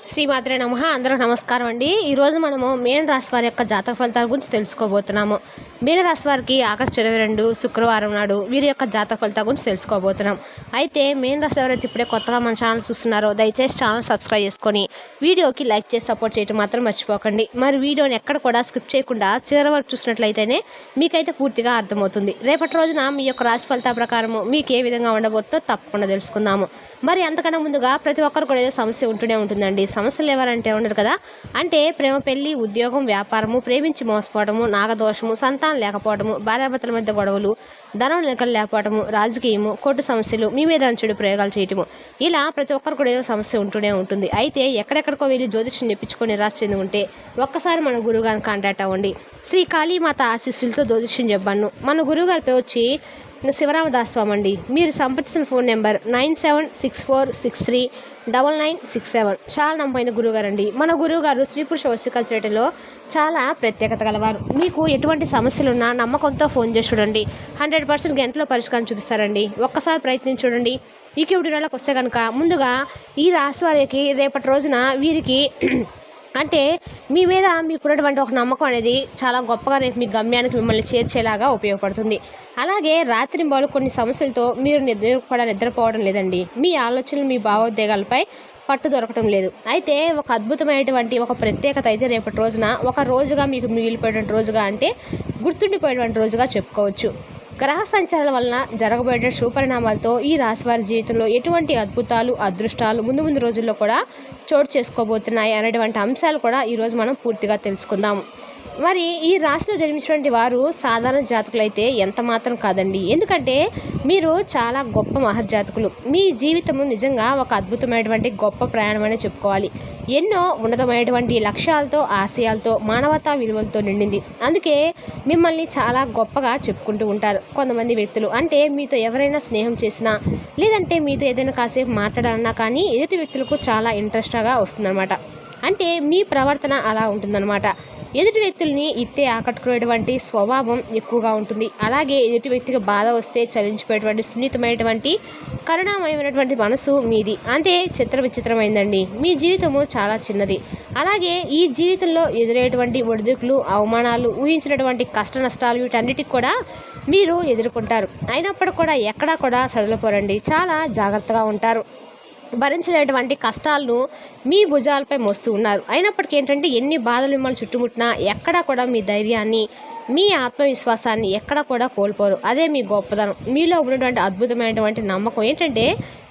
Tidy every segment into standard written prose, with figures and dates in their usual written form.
శ్రీమాత్రే నమః. అందరూ నమస్కారం అండి. ఈరోజు మనము మీన రాశి వారి యొక్క జాతక ఫలితాల గురించి తెలుసుకోబోతున్నాము. మీన రాశి వారికి ఆగస్టు 22 శుక్రవారం నాడు వీరి యొక్క జాతక ఫలితాల గురించి తెలుసుకోబోతున్నాం. అయితే మీన రాశి ఎవరైతే ఇప్పుడే కొత్తగా మన ఛానల్ చూస్తున్నారో దయచేసి ఛానల్ సబ్స్క్రైబ్ చేసుకొని వీడియోకి లైక్ చేసి సపోర్ట్ చేయడం మాత్రం మర్చిపోకండి. మరి వీడియోని ఎక్కడ కూడా స్కిప్ చేయకుండా చివరి వరకు చూసినట్లయితేనే మీకైతే పూర్తిగా అర్థమవుతుంది. రేపటి రోజున మీ యొక్క రాశి ఫలితాల ప్రకారము మీకు ఏ విధంగా ఉండబోతుందో తప్పకుండా తెలుసుకుందాము. మరి అంతకన్నా ముందుగా ప్రతి ఒక్కరు కూడా ఏదో సమస్య ఉంటూనే ఉంటుందండి. సమస్యలు ఎవరంటే ఉండరు కదా, అంటే ప్రేమ, పెళ్లి, ఉద్యోగం, వ్యాపారము, ప్రేమించి మోసపోవడము, నాగదోషము, సంతానం లేకపోవడము, భార్యాభర్తల మధ్య గొడవలు, ధనం నిలకలు లేకపోవడము, రాజకీయము, కోర్టు సమస్యలు, మీ మీద చెడు ప్రయోగాలు చేయటము, ఇలా ప్రతి ఒక్కరు కూడా ఏదో సమస్య ఉంటూనే ఉంటుంది. అయితే ఎక్కడెక్కడికో వెళ్ళి జ్యోతిష్యం చెప్పించుకొని నిరాశ చెంది ఉంటే ఒక్కసారి మన గురువుగారిని కాంటాక్ట్ అవ్వండి. శ్రీ కాళీమాత ఆశీస్సులతో జ్యోతిష్యం చెప్పాను. మన గురువుగారి పేరు వచ్చి శివరామదాస్ స్వామి అండి. మీరు సంప్రదించిన ఫోన్ నెంబర్ 9764639967. చాలా నమ్మకమైన గురువుగారు అండి. మన గురువుగారు స్త్రీ పురుష వశీకరణ చేయడంలో చాలా ప్రత్యేకత గలవారు. మీకు ఎటువంటి సమస్యలున్నా నమ్మకంతో ఫోన్ చేసి చూడండి, 100% గంటలో పరిష్కారం చూపిస్తారండి. ఒక్కసారి ప్రయత్నించి చూడండి. ఈ వీడియోలోకి వస్తే కనుక ముందుగా ఈ రాశి వారికి రేపటి రోజున వీరికి అంటే మీ మీద మీకున్నటువంటి ఒక నమ్మకం అనేది చాలా గొప్పగా రేపు మీ గమ్యానికి మిమ్మల్ని చేర్చేలాగా ఉపయోగపడుతుంది. అలాగే రాత్రింబాలు కొన్ని సమస్యలతో మీరు నిద్రపోవడం లేదండి. మీ ఆలోచనలు, మీ భావోద్వేగాలపై పట్టు దొరకటం లేదు. అయితే ఒక అద్భుతమైనటువంటి ఒక ప్రత్యేకత అయితే రేపటి రోజున ఒక రోజుగా మీకు మిగిలిపోయేటువంటి రోజుగా, అంటే గుర్తుండిపోయేటువంటి రోజుగా చెప్పుకోవచ్చు. గ్రహ సంచారాల వలన జరగబోయే శుభపరిణామాలతో ఈ రాశివారి జీవితంలో ఎటువంటి అద్భుతాలు, అదృష్టాలు ముందు రోజుల్లో కూడా చోటు చేసుకోబోతున్నాయి అనేటువంటి అంశాలు కూడా ఈరోజు మనం పూర్తిగా తెలుసుకుందాము. మరి ఈ రాశిలో జన్మించినటువంటి వారు సాధారణ జాతకులు అయితే ఎంత మాత్రం కాదండి. ఎందుకంటే మీరు చాలా గొప్ప మహర్జాతకులు. మీ జీవితము నిజంగా ఒక అద్భుతమైనటువంటి గొప్ప ప్రయాణం అనే చెప్పుకోవాలి. ఎన్నో ఉన్నతమైనటువంటి లక్ష్యాలతో, ఆశయాలతో, మానవతా విలువలతో నిండింది. అందుకే మిమ్మల్ని చాలా గొప్పగా చెప్పుకుంటూ ఉంటారు కొంతమంది వ్యక్తులు. అంటే మీతో ఎవరైనా స్నేహం చేసినా, లేదంటే మీతో ఏదైనా కాసేపు మాట్లాడాలన్నా కానీ ఎదుటి వ్యక్తులకు చాలా ఇంట్రెస్ట్గా వస్తుందన్నమాట. అంటే మీ ప్రవర్తన అలా ఉంటుందన్నమాట. ఎదుటి వ్యక్తుల్ని ఇట్టే ఆకట్టుకునేటువంటి స్వభావం ఎక్కువగా ఉంటుంది. అలాగే ఎదుటి వ్యక్తికి బాధ వస్తే చలించిపోయేటువంటి సున్నితమైనటువంటి కరుణామయమైనటువంటి మనసు మీది. అంటే విచిత్రమైందండి. మీ జీవితము చాలా చిన్నది. అలాగే ఈ జీవితంలో ఎదురయ్యేటువంటి ఒడిదుడుకులు, అవమానాలు, ఊహించినటువంటి కష్ట నష్టాలు వీటన్నిటికి కూడా మీరు ఎదుర్కొంటారు. అయినప్పటికీ కూడా ఎక్కడా కూడా సడలిపోరండి. చాలా జాగ్రత్తగా ఉంటారు. భరించలేటువంటి కష్టాలను మీ భుజాలపై మోస్తూ ఉన్నారు. అయినప్పటికీ ఏంటంటే ఎన్ని బాధలు మిమ్మల్ని చుట్టుముట్టినా ఎక్కడా కూడా మీ ధైర్యాన్ని, మీ ఆత్మవిశ్వాసాన్ని ఎక్కడా కూడా కోల్పోరు. అదే మీ గొప్పదనం. మీలో ఉన్నటువంటి అద్భుతమైనటువంటి నమ్మకం ఏంటంటే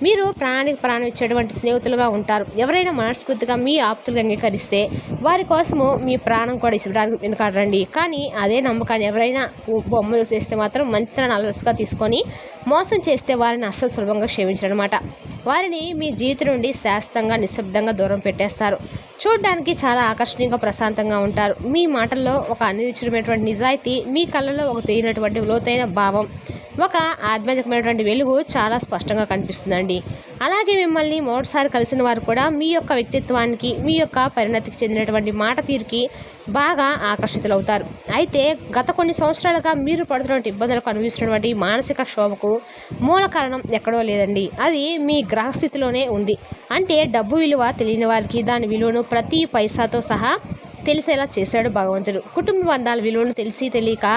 మీరు ప్రాణానికి ప్రాణం ఇచ్చేటువంటి స్నేహితులుగా ఉంటారు. ఎవరైనా మనస్ఫూర్తిగా మీ ఆప్తులు అంగీకరిస్తే వారి కోసము మీ ప్రాణం కూడా ఇవ్వడానికి వెనుకాడరండి. కానీ అదే నమ్మకాన్ని ఎవరైనా బొమ్మలు చేస్తే మాత్రం మంచితనాన్ని అలసుగా తీసుకొని మోసం చేస్తే వారిని అస్సలు సులభంగా క్షమించరనమాట. వారిని మీ జీవితం నుండి శాశ్వతంగా నిశ్శబ్దంగా దూరం పెట్టేస్తారు. చూడడానికి చాలా ఆకర్షణీయంగా, ప్రశాంతంగా ఉంటారు. మీ మాటల్లో ఒక అనిర్వచనమైనటువంటి నిజాయితీ, మీ కళ్ళలో ఒక తెలియనటువంటి లోతైన భావం, ఒక ఆధ్యాత్మికమైనటువంటి వెలుగు చాలా స్పష్టంగా కనిపిస్తుందండి. అలాగే మిమ్మల్ని మొదటిసారి కలిసిన వారు కూడా మీ యొక్క వ్యక్తిత్వానికి, మీ యొక్క పరిణతికి చెందినటువంటి మాట తీరుకి బాగా ఆకర్షితులవుతారు. అయితే గత కొన్ని సంవత్సరాలుగా మీరు పడుతున్నటువంటి ఇబ్బందులకు అనుభవిస్తున్నటువంటి మానసిక క్షోభకు మూల కారణం ఎక్కడో లేదండి. అది మీ గ్రహస్థితిలోనే ఉంది. అంటే డబ్బు విలువ తెలియని వారికి దాని విలువను ప్రతి పైసాతో సహా తెలిసేలా చేశాడు భగవంతుడు. కుటుంబ బంధాల విలువను తెలిసి తెలియక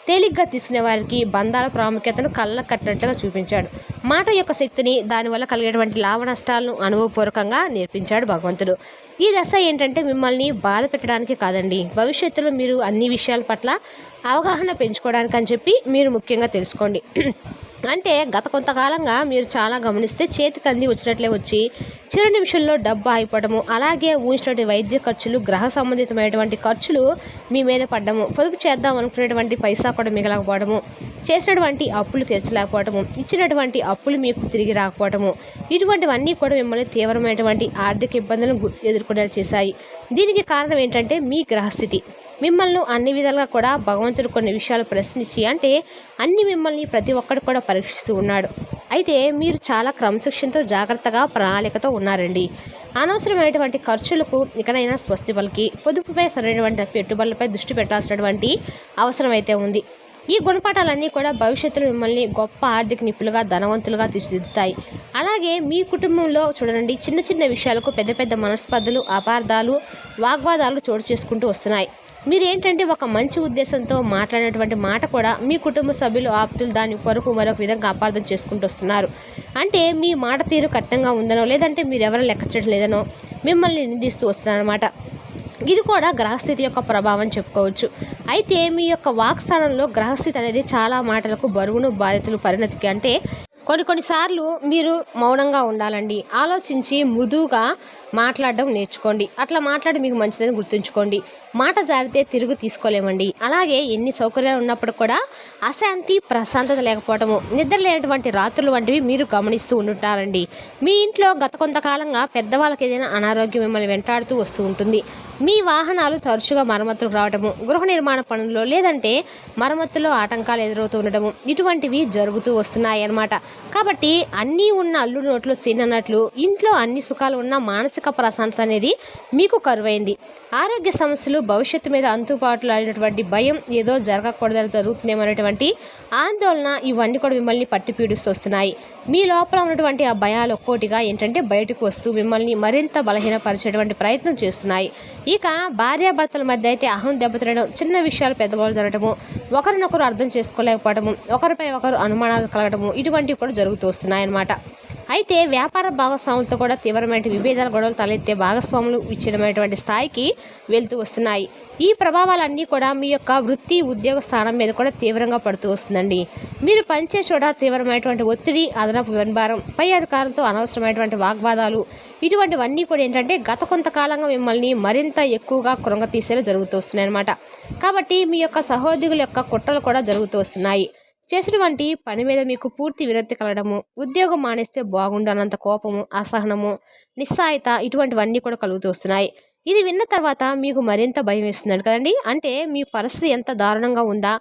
తేలిగ్గా తీసుకునే వారికి బంధాల ప్రాముఖ్యతను కళ్ళ కట్టినట్లుగా చూపించాడు. మాట యొక్క శక్తిని, దానివల్ల కలిగేటువంటి లాభ నష్టాలను అనుభవపూర్వకంగా నేర్పించాడు భగవంతుడు. ఈ దశ ఏంటంటే మిమ్మల్ని బాధ పెట్టడానికి కాదండి, భవిష్యత్తులో మీరు అన్ని విషయాల పట్ల అవగాహన పెంచుకోవడానికి అని చెప్పి మీరు ముఖ్యంగా తెలుసుకోండి. అంటే గత కొంతకాలంగా మీరు చాలా గమనిస్తే చేతికి అంది వచ్చినట్లే వచ్చి చివరి నిమిషంలో డబ్బు ఆగిపోవడము, అలాగే ఊహించినటువంటి వైద్య ఖర్చులు, గ్రహ సంబంధితమైనటువంటి ఖర్చులు మీ మీద పడ్డము, పొదుపు చేద్దాం అనుకునేటువంటి పైసా కూడా మిగలకపోవడము, చేసినటువంటి అప్పులు తీర్చలేకపోవడము, ఇచ్చినటువంటి అప్పులు మీకు తిరిగి రాకపోవడము, ఇటువంటివన్నీ కూడా మిమ్మల్ని తీవ్రమైనటువంటి ఆర్థిక ఇబ్బందులను ఎదుర్కొనేలా చేశాయి. దీనికి కారణం ఏంటంటే మీ గ్రహస్థితి. మిమ్మల్ని అన్ని విధాలుగా కూడా భగవంతుడు కొన్ని విషయాలు ప్రశ్నించి, అంటే అన్ని మిమ్మల్ని ప్రతి ఒక్కరు కూడా పరీక్షిస్తూ ఉన్నాడు. అయితే మీరు చాలా క్రమశిక్షణతో, జాగ్రత్తగా, ప్రణాళికతో ఉన్నారండి. అనవసరమైనటువంటి ఖర్చులకు ఇకనైనా స్వస్తి పలికి పొదుపుపై సరైనటువంటి పెట్టుబడులపై దృష్టి పెట్టాల్సినటువంటి అవసరం అయితే ఉంది. ఈ గుణపాఠాలన్నీ కూడా భవిష్యత్తులో మిమ్మల్ని గొప్ప ఆర్థిక నిపుణులుగా, ధనవంతులుగా తీర్చిదిద్దుతాయి. అలాగే మీ కుటుంబంలో చూడండి, చిన్న చిన్న విషయాలకు పెద్ద పెద్ద మనస్పర్ధలు, అపార్థాలు, వాగ్వాదాలు చోటు చేసుకుంటూ వస్తున్నాయి. మీరేంటంటే ఒక మంచి ఉద్దేశంతో మాట్లాడినటువంటి మాట కూడా మీ కుటుంబ సభ్యులు, ఆప్తులు దాని కొరకు మరొక విధంగా అపార్థం చేసుకుంటూ వస్తున్నారు. అంటే మీ మాట తీరు కఠినంగా ఉందనో, లేదంటే మీరు ఎవరు లెక్క చేయడం లేదనో మిమ్మల్ని నిందిస్తూ వస్తున్నారన్నమాట. ఇది కూడా గ్రహస్థితి యొక్క ప్రభావం చెప్పుకోవచ్చు. అయితే మీ యొక్క వాక్ స్థానంలో గ్రహస్థితి అనేది చాలా మాటలకు బరువును, బాధ్యతలు పరిణతికి అంటే కొన్నిసార్లు మీరు మౌనంగా ఉండాలండి. ఆలోచించి మృదువుగా మాట్లాడడం నేర్చుకోండి. అట్లా మాట్లాడి మీకు మంచిదని గుర్తుంచుకోండి. మాట జారితే తిరుగు తీసుకోలేమండి. అలాగే ఎన్ని సౌకర్యాలు ఉన్నప్పుడు కూడా అశాంతి, ప్రశాంతత లేకపోవటము, నిద్ర లేనటువంటి రాత్రులు వంటివి మీరు గమనిస్తూ ఉంటుంటారండి. మీ ఇంట్లో గత కొంతకాలంగా పెద్దవాళ్ళకి ఏదైనా అనారోగ్యం మిమ్మల్ని వెంటాడుతూ వస్తూ ఉంటుంది. మీ వాహనాలు తరచుగా మరమ్మతులు రావడము, గృహ నిర్మాణ పనుల్లో లేదంటే మరమ్మతుల్లో ఆటంకాలు ఎదురవుతూ ఉండడము, ఇటువంటివి జరుగుతూ వస్తున్నాయి అన్నమాట. కాబట్టి అన్నీ ఉన్న అల్లుడు నోట్లో సీనన్నట్లు ఇంట్లో అన్ని సుఖాలు ఉన్న మానసిక ప్రశాంతత అనేది మీకు కరువైంది. ఆరోగ్య సమస్యలు, భవిష్యత్తు మీద అంతుబాటులో అయినటువంటి భయం, ఏదో జరగకూడదని జరుగుతుందేమనేటువంటి ఆందోళన, ఇవన్నీ కూడా మిమ్మల్ని పట్టి పీడిస్తూ వస్తున్నాయి. మీ లోపల ఉన్నటువంటి ఆ భయాలు ఒక్కోటిగా ఏంటంటే బయటకు వస్తూ మిమ్మల్ని మరింత బలహీనపరిచేటువంటి ప్రయత్నం చేస్తున్నాయి. ఇక భార్యాభర్తల మధ్య అయితే అహం దెబ్బతినడం, చిన్న విషయాలు పెద్దగోలు జరగటము, ఒకరినొకరు అర్థం చేసుకోలేకపోవడము, ఒకరిపై ఒకరు అనుమానాలు కలగటము, ఇటువంటివి కూడా జరుగుతూ వస్తున్నాయన్నమాట. అయితే వ్యాపార భాగస్వాములతో కూడా తీవ్రమైన విభేదాల, గొడవలు తలెత్తే భాగస్వాములు విచ్ఛిన్నమైనటువంటి స్థాయికి వెళ్తూ వస్తున్నాయి. ఈ ప్రభావాలన్నీ కూడా మీ యొక్క వృత్తి, ఉద్యోగ స్థానం మీద కూడా తీవ్రంగా పడుతూ వస్తుందండి. మీరు పనిచే చోట తీవ్రమైనటువంటి ఒత్తిడి, అదనపు వెనుబారం, పై అధికారంతో అనవసరమైనటువంటి వాగ్వాదాలు, ఇటువంటివన్నీ కూడా ఏంటంటే గత కొంతకాలంగా మిమ్మల్ని మరింత ఎక్కువగా కృంగతీసేలా జరుగుతూ వస్తున్నాయి అన్నమాట. కాబట్టి మీ యొక్క సహోద్యోగుల యొక్క కుట్రలు కూడా జరుగుతూ వస్తున్నాయి. చేసినటువంటి పని మీద మీకు పూర్తి విరక్తి కలగడము, ఉద్యోగం మానేస్తే బాగుండనంత కోపము, అసహనము, నిస్సాయిత, ఇటువంటివన్నీ కూడా కలుగుతూ వస్తున్నాయి. ఇది విన్న తర్వాత మీకు మరింత భయం వేస్తుందండి కదండి. అంటే మీ పరిస్థితి ఎంత దారుణంగా ఉందా,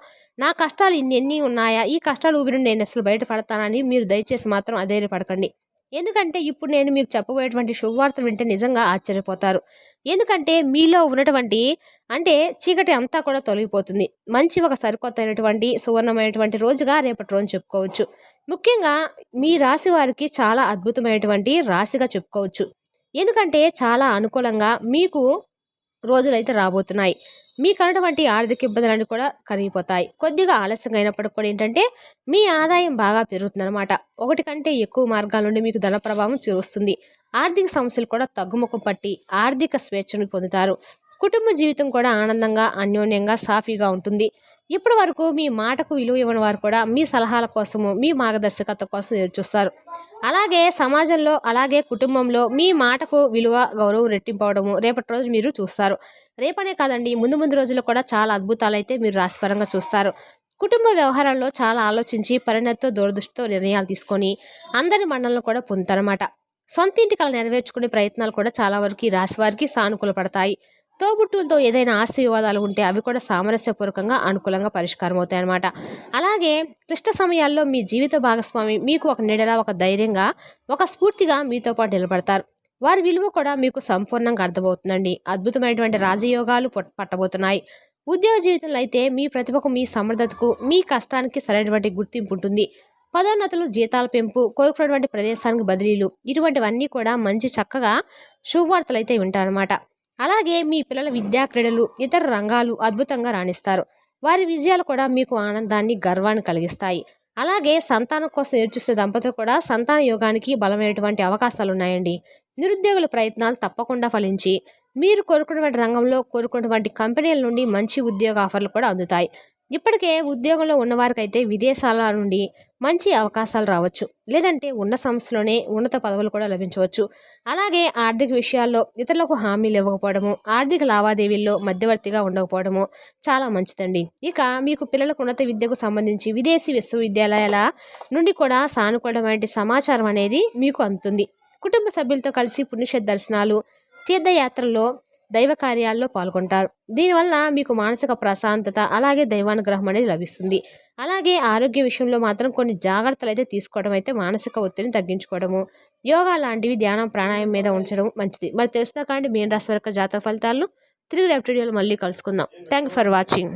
నా కష్టాలు ఎన్ని ఉన్నాయా, ఈ కష్టాలు ఊబి నుండి నేను అసలు బయటపడతానని మీరు దయచేసి మాత్రం అధైర్యపడకండి. ఎందుకంటే ఇప్పుడు నేను మీకు చెప్పబోయేటువంటి శుభవార్తలు వింటే నిజంగా ఆశ్చర్యపోతారు. ఎందుకంటే మీలో ఉన్నటువంటి అంటే చీకటి అంతా కూడా తొలగిపోతుంది. మంచి ఒక సరికొత్త అయినటువంటి సువర్ణమైనటువంటి రోజుగా రేపటి రోజు చెప్పుకోవచ్చు. ముఖ్యంగా మీ రాశి వారికి చాలా అద్భుతమైనటువంటి రాశిగా చెప్పుకోవచ్చు. ఎందుకంటే చాలా అనుకూలంగా మీకు రోజులైతే రాబోతున్నాయి. మీకన్నటువంటి ఆర్థిక ఇబ్బందులన్నీ కూడా కరిగిపోతాయి. కొద్దిగా ఆలస్యంగా అయినప్పటికి కూడా ఏంటంటే మీ ఆదాయం బాగా పెరుగుతుందన్నమాట. ఒకటి కంటే ఎక్కువ మార్గాల నుండి మీకు ధన ప్రభావం చూస్తుంది. ఆర్థిక సమస్యలు కూడా తగ్గుముఖం పట్టి ఆర్థిక స్వేచ్ఛను పొందుతారు. కుటుంబ జీవితం కూడా ఆనందంగా, అన్యోన్యంగా, సాఫీగా ఉంటుంది. ఇప్పటి వరకు మీ మాటకు విలువ ఇవ్వని వారు కూడా మీ సలహాల కోసము, మీ మార్గదర్శకత్వం కోసం ఎదురుచూస్తారు. అలాగే సమాజంలో, అలాగే కుటుంబంలో మీ మాటకు విలువ, గౌరవం రెట్టింపవడము రేపటి రోజు మీరు చూస్తారు. రేపనే కాదండి, ముందు ముందు రోజుల్లో కూడా చాలా అద్భుతాలైతే మీరు రాశిపరంగా చూస్తారు. కుటుంబ వ్యవహారాల్లో చాలా ఆలోచించి పరిణతితో, దూరదృష్టితో నిర్ణయాలు తీసుకొని అందరి మన్నలను కూడా పొందుతారన్నమాట. సొంత ఇంటి కల నెరవేర్చుకునే ప్రయత్నాలు కూడా చాలా వరకు ఈ రాశి వారికి సానుకూల పడతాయి. తోబుట్టులతో ఏదైనా ఆస్తి వివాదాలు ఉంటే అవి కూడా సామరస్యపూర్వకంగా, అనుకూలంగా పరిష్కారం అవుతాయి అన్నమాట. అలాగే క్లిష్ట సమయాల్లో మీ జీవిత భాగస్వామి మీకు ఒక నీడలా, ఒక ధైర్యంగా, ఒక స్ఫూర్తిగా మీతో పాటు నిలబడతారు. వారి విలువ కూడా మీకు సంపూర్ణంగా అర్థమవుతుందండి. అద్భుతమైనటువంటి రాజయోగాలు పట్టబోతున్నాయి. ఉద్యోగ జీవితంలో అయితే మీ ప్రతిభకు, మీ సమర్థతకు, మీ కష్టానికి సరైనటువంటి గుర్తింపు ఉంటుంది. పదోన్నతులు, జీతాల పెంపు, కోరుకున్నటువంటి ప్రదేశానికి బదిలీలు, ఇటువంటివన్నీ కూడా మంచి చక్కగా శుభవార్తలు అయితే వింటారన్నమాట. అలాగే మీ పిల్లల విద్యా, క్రీడలు, ఇతర రంగాలు అద్భుతంగా రాణిస్తారు. వారి విజయాలు కూడా మీకు ఆనందాన్ని, గర్వాన్ని కలిగిస్తాయి. అలాగే సంతానం కోసం ఎదురుచూస్తున్న దంపతులు కూడా సంతాన యోగానికి బలమైనటువంటి అవకాశాలు ఉన్నాయండి. నిరుద్యోగుల ప్రయత్నాలు తప్పకుండా ఫలించి మీరు కోరుకున్నటువంటి రంగంలో, కోరుకున్నటువంటి కంపెనీల నుండి మంచి ఉద్యోగ ఆఫర్లు కూడా అందుతాయి. ఇప్పటికే ఉద్యోగంలో ఉన్నవారికైతే విదేశాల నుండి మంచి అవకాశాలు రావచ్చు. లేదంటే ఉన్న సంస్థలోనే ఉన్నత పదవులు కూడా లభించవచ్చు. అలాగే ఆర్థిక విషయాల్లో ఇతరులకు హామీలు ఇవ్వకపోవడము, ఆర్థిక లావాదేవీల్లో మధ్యవర్తిగా ఉండకపోవడము చాలా మంచిదండి. ఇక మీకు పిల్లలకు ఉన్నత విద్యకు సంబంధించి విదేశీ విశ్వవిద్యాలయాల నుండి కూడా సానుకూలమైన సమాచారం అనేది మీకు అందుతుంది. కుటుంబ సభ్యులతో కలిసి పుణ్యక్షేత్ర దర్శనాలు, తీర్థయాత్రల్లో, దైవ కార్యాల్లో పాల్గొంటారు. దీనివల్ల మీకు మానసిక ప్రశాంతత, అలాగే దైవానుగ్రహం అనేది లభిస్తుంది. అలాగే ఆరోగ్య విషయంలో మాత్రం కొన్ని జాగ్రత్తలు అయితే తీసుకోవడం, అయితే మానసిక ఒత్తిడిని తగ్గించుకోవడము, యోగా లాంటివి, ధ్యానం, ప్రాణాయామం మీద ఉంచడం మంచిది. మరి తెలుస్తా కానీ మీన రాశి వరకు జాతక ఫలితాలను తిరిగి రేపటి వీడియోలో మళ్ళీ కలుసుకుందాం. Thank you for watching.